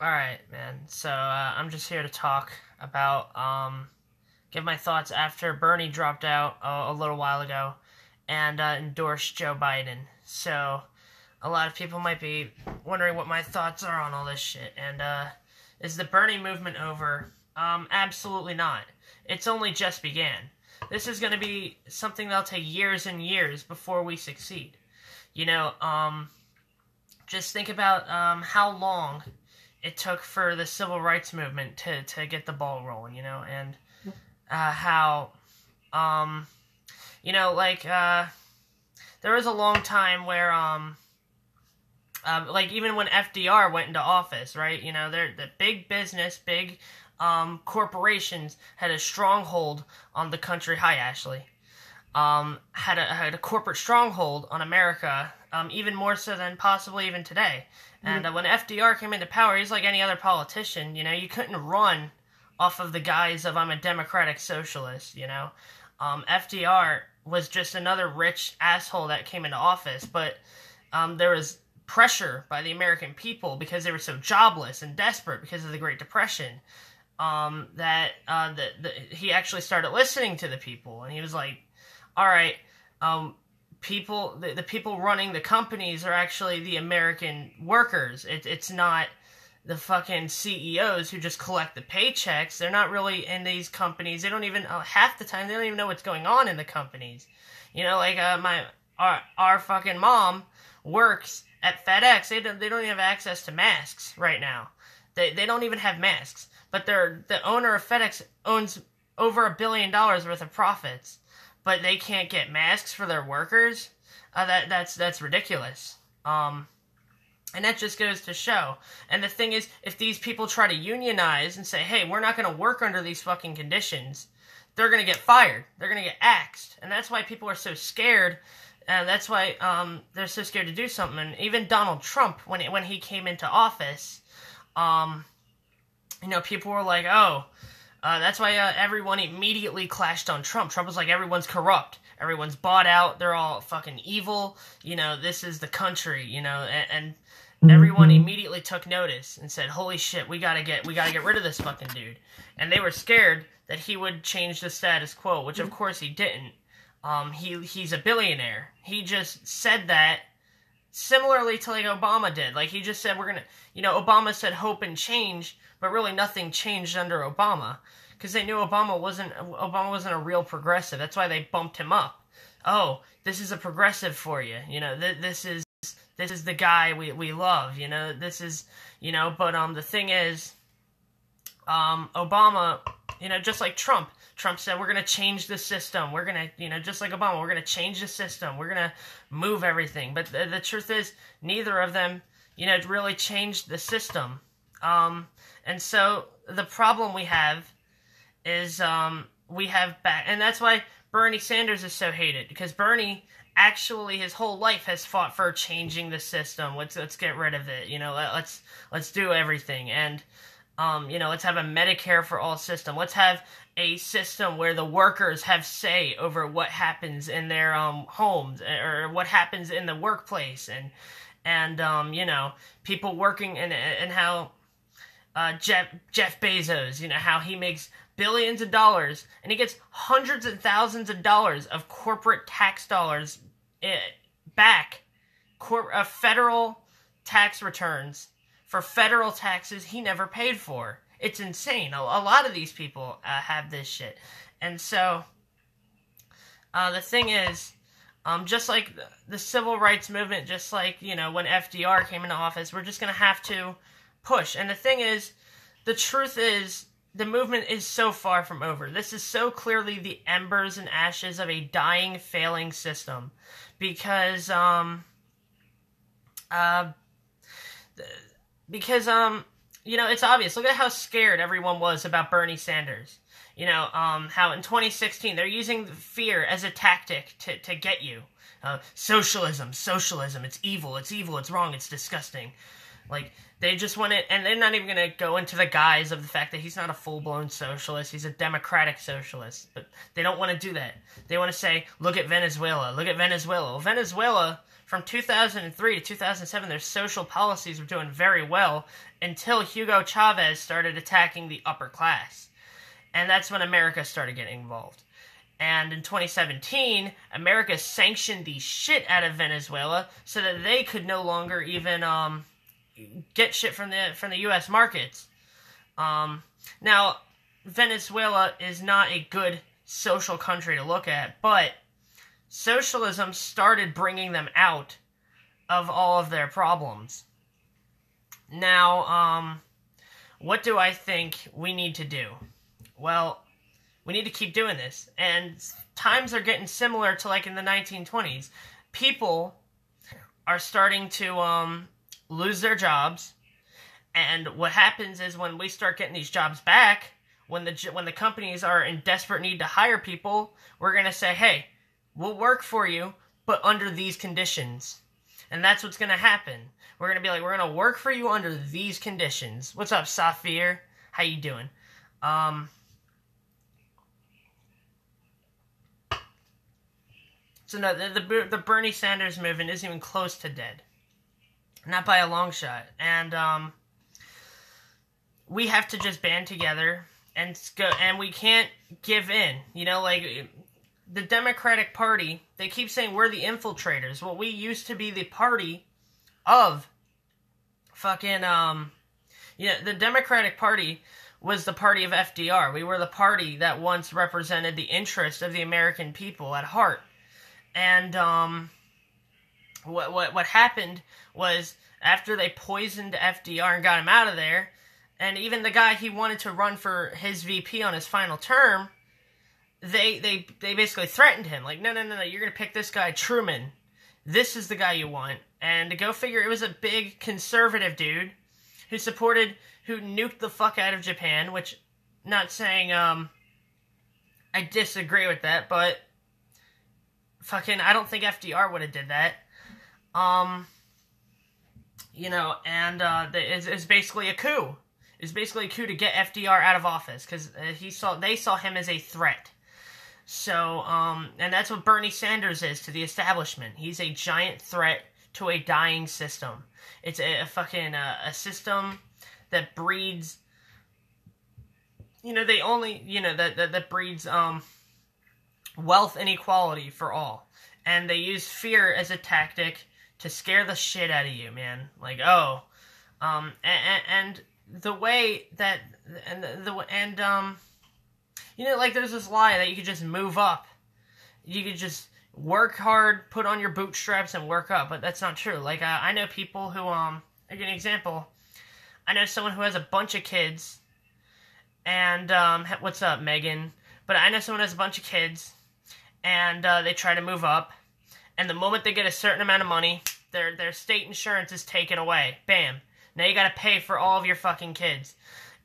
Alright, man. So, I'm just here to talk about, give my thoughts after Bernie dropped out a little while ago and endorsed Joe Biden. So, a lot of people might be wondering what my thoughts are on all this shit. And, is the Bernie movement over? Absolutely not. It's only just began. This is going to be something that'll take years and years before we succeed. You know, just think about, how long it took for the civil rights movement to get the ball rolling, you know, and how, there was a long time where, like, even when FDR went into office, right, you know, the big business, big corporations had a stronghold on the country. Hi, Ashley. Had a corporate stronghold on America, even more so than possibly even today. And when FDR came into power, he's like any other politician, you know, you couldn't run off of the guise of I'm a democratic socialist, you know. FDR was just another rich asshole that came into office, but there was pressure by the American people because they were so jobless and desperate because of the Great Depression, that he actually started listening to the people, and he was like, all right, the people running the companies are actually the American workers. It's not the fucking CEOs who just collect the paychecks. They're not really in these companies. They don't even, half the time, they don't even know what's going on in the companies. You know, like, our fucking mom works at FedEx. They don't even have access to masks right now. They don't even have masks. But the owner of FedEx owns over $1 billion worth of profits, but they can't get masks for their workers. That's ridiculous. And that just goes to show. And the thing is, if these people try to unionize and say, hey, we're not going to work under these fucking conditions, they're going to get fired. They're going to get axed. And that's why people are so scared. And that's why they're so scared to do something. And even Donald Trump, when he came into office, you know, people were like, oh, that's why everyone immediately clashed on Trump. Trump was like, everyone's corrupt. Everyone's bought out. They're all fucking evil. You know, this is the country, you know, and everyone immediately took notice and said, holy shit, we gotta get rid of this fucking dude. And they were scared that he would change the status quo, which of course he didn't. He's a billionaire. He just said that similarly to like Obama did. Like, he just said, Obama said hope and change, but really nothing changed under Obama. Because they knew Obama wasn't a real progressive. That's why they bumped him up. Oh, this is a progressive for you. You know, this is the guy we love. You know, this is, you know, but the thing is, Obama, you know, just like Trump said, we're going to change the system. We're going to, you know, just like Obama, we're going to change the system. We're going to move everything. But the truth is, neither of them, you know, really changed the system. And so the problem we have is, and that's why Bernie Sanders is so hated, because Bernie actually his whole life has fought for changing the system. Let's get rid of it. You know, let's do everything. And, you know, let's have a Medicare for all system. Let's have a system where the workers have say over what happens in their, homes, or what happens in the workplace. And, you know, people working and how, Jeff Bezos, you know, how he makes billions of dollars, and he gets hundreds of thousands of dollars of corporate tax dollars back, federal tax returns for federal taxes he never paid for. It's insane. A lot of these people have this shit. And so, the thing is, just like the civil rights movement, just like, you know, when FDR came into office, we're just going to have to push. And the thing is, the truth is, the movement is so far from over. This is so clearly the embers and ashes of a dying, failing system. Because, you know, it's obvious. Look at how scared everyone was about Bernie Sanders. You know, how in 2016, they're using fear as a tactic to get you. Socialism, it's evil, it's wrong, it's disgusting. Like, they just want it, and they're not even going to go into the guise of the fact that he's not a full-blown socialist. He's a democratic socialist. But they don't want to do that. They want to say, look at Venezuela. Look at Venezuela. Well, Venezuela, from 2003 to 2007, their social policies were doing very well until Hugo Chavez started attacking the upper class. And that's when America started getting involved. And in 2017, America sanctioned the shit out of Venezuela so that they could no longer even get shit from the U.S. markets. Now, Venezuela is not a good social country to look at, but socialism started bringing them out of all of their problems. Now, what do I think we need to do? Well, we need to keep doing this. And times are getting similar to like in the 1920s. People are starting to lose their jobs. And what happens is when we start getting these jobs back, when the companies are in desperate need to hire people, we're going to say, hey, we'll work for you, but under these conditions. And that's what's going to happen. We're going to be like, we're going to work for you under these conditions. What's up, Safir? How you doing? So no, the Bernie Sanders movement isn't even close to dead. Not by a long shot. And we have to just band together and go, and we can't give in. You know, like the Democratic Party, they keep saying we're the infiltrators. Well, we used to be the party of fucking the Democratic Party was the party of FDR. We were the party that once represented the interest of the American people at heart. And what happened was after they poisoned FDR and got him out of there, and even the guy he wanted to run for his VP on his final term, they basically threatened him. Like, no, you're going to pick this guy, Truman. This is the guy you want. And to go figure, it was a big conservative dude who nuked the fuck out of Japan, which, not saying I disagree with that, but fucking, I don't think FDR would have did that. It's basically a coup. It's basically a coup to get FDR out of office, because they saw him as a threat. So, and that's what Bernie Sanders is to the establishment. He's a giant threat to a dying system. It's a system that breeds, that breeds, wealth inequality for all. And they use fear as a tactic to scare the shit out of you, man. Like, and the way that, like there's this lie that you could just move up. You could just work hard, put on your bootstraps, and work up. But that's not true. Like, I know people who, I'll give you an example. I know someone who has a bunch of kids, and, what's up, Megan? But I know someone who has a bunch of kids, and they try to move up, and the moment they get a certain amount of money, their state insurance is taken away. Bam. Now you gotta pay for all of your fucking kids,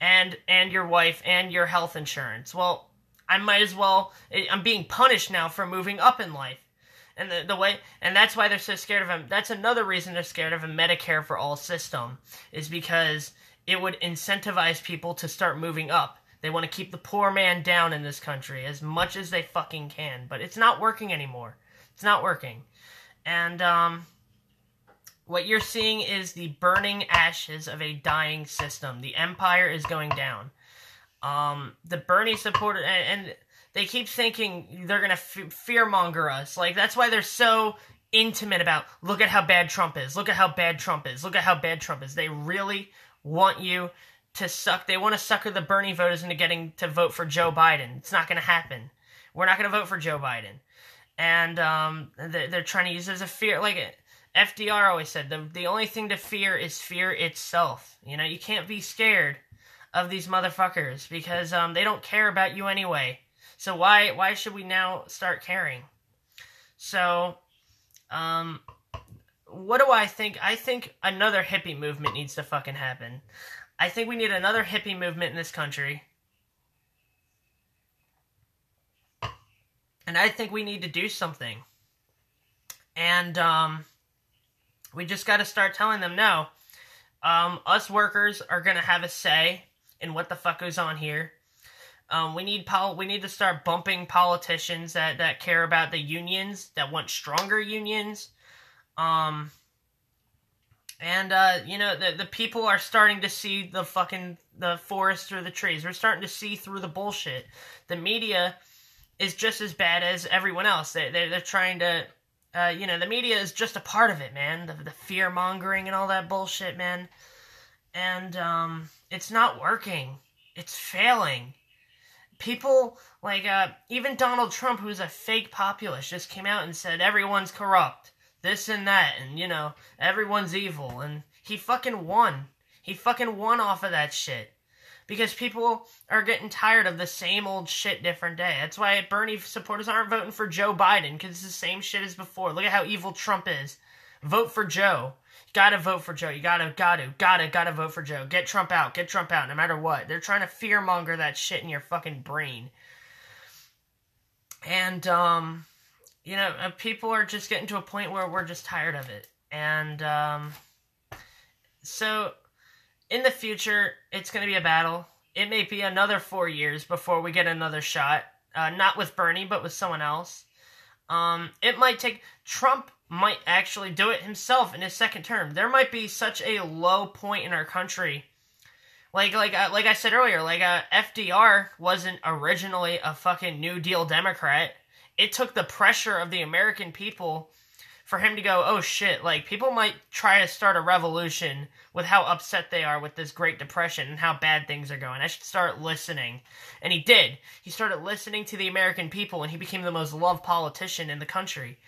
and your wife, and your health insurance. Well, I might as well, I'm being punished now for moving up in life. And and that's why they're so scared of him. That's another reason they're scared of a Medicare for all system, is because it would incentivize people to start moving up. They want to keep the poor man down in this country as much as they fucking can. But it's not working anymore. It's not working. And what you're seeing is the burning ashes of a dying system. The empire is going down. The Bernie supporters, and they keep thinking they're going to fearmonger us. Like, that's why they're so intimate about, look at how bad Trump is. Look at how bad Trump is. Look at how bad Trump is. They really want you to they want to sucker the Bernie voters into getting to vote for Joe Biden. It's not going to happen. We're not going to vote for Joe Biden. And they're trying to use it as a fear. Like FDR always said, the only thing to fear is fear itself. You know, you can't be scared of these motherfuckers because they don't care about you anyway. So why should we now start caring? So, what do I think? I think another hippie movement needs to fucking happen. I think we need another hippie movement in this country. And I think we need to do something. And we just got to start telling them, no, Us workers are gonna have a say in what the fuck goes on here. We need to start bumping politicians that care about the unions, that want stronger unions. And the people are starting to see the forest through the trees. We're starting to see through the bullshit. The media is just as bad as everyone else. They're trying to, the media is just a part of it, man. The fear mongering and all that bullshit, man. And it's not working. It's failing. People like even Donald Trump, who's a fake populist, just came out and said everyone's corrupt, this and that, and everyone's evil, and he fucking won. He fucking won off of that shit. Because people are getting tired of the same old shit different day. That's why Bernie supporters aren't voting for Joe Biden, because it's the same shit as before. Look at how evil Trump is. Vote for Joe. You gotta vote for Joe. You gotta vote for Joe. Get Trump out, no matter what. They're trying to fearmonger that shit in your fucking brain. And, people are just getting to a point where we're just tired of it. And, so, in the future, it's going to be a battle. It may be another 4 years before we get another shot. Not with Bernie, but with someone else. It might take... Trump might actually do it himself in his second term. There might be such a low point in our country. Like I said earlier, FDR wasn't originally a fucking New Deal Democrat. It took the pressure of the American people for him to go, oh shit, people might try to start a revolution with how upset they are with this Great Depression and how bad things are going. I should start listening. And he did. He started listening to the American people, and he became the most loved politician in the country.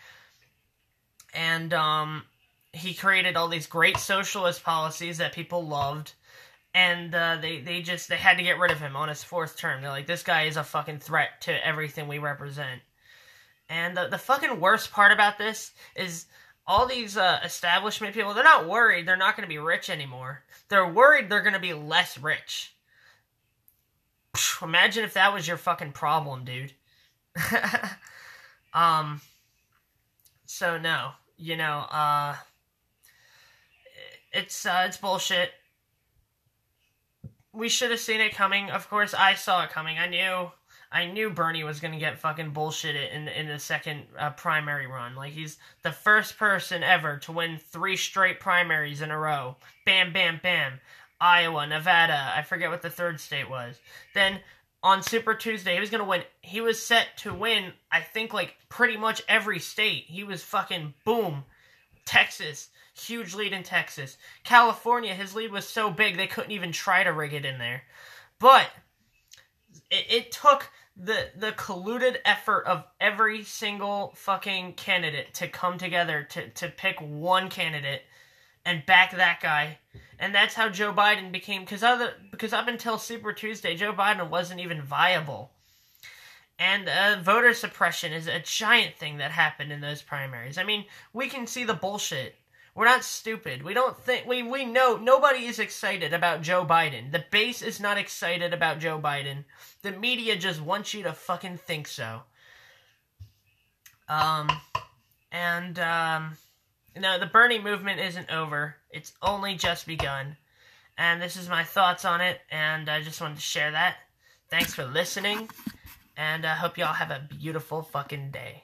And, he created all these great socialist policies that people loved. And, they had to get rid of him on his fourth term. They're like, this guy is a fucking threat to everything we represent. And the fucking worst part about this is all these establishment people, they're not worried they're not going to be rich anymore. They're worried they're going to be less rich. Imagine if that was your fucking problem, dude. So no, it's bullshit. We should have seen it coming. Of course, I saw it coming. I knew Bernie was going to get fucking bullshitted in the second primary run. He's the first person ever to win 3 straight primaries in a row. Bam, bam, bam. Iowa, Nevada, I forget what the third state was. Then, on Super Tuesday, he was going to win. He was set to win, I think, pretty much every state. He was fucking boom. Texas, huge lead in Texas. California, his lead was so big they couldn't even try to rig it in there. But it took the colluded effort of every single fucking candidate to come together to pick one candidate and back that guy. And that's how Joe Biden became, because up until Super Tuesday, Joe Biden wasn't even viable. And voter suppression is a giant thing that happened in those primaries. I mean, we can see the bullshit. We're not stupid. We don't think... We know nobody is excited about Joe Biden. The base is not excited about Joe Biden. The media just wants you to fucking think so. The Bernie movement isn't over. It's only just begun. And this is my thoughts on it, and I just wanted to share that. Thanks for listening, and I hope y'all have a beautiful fucking day.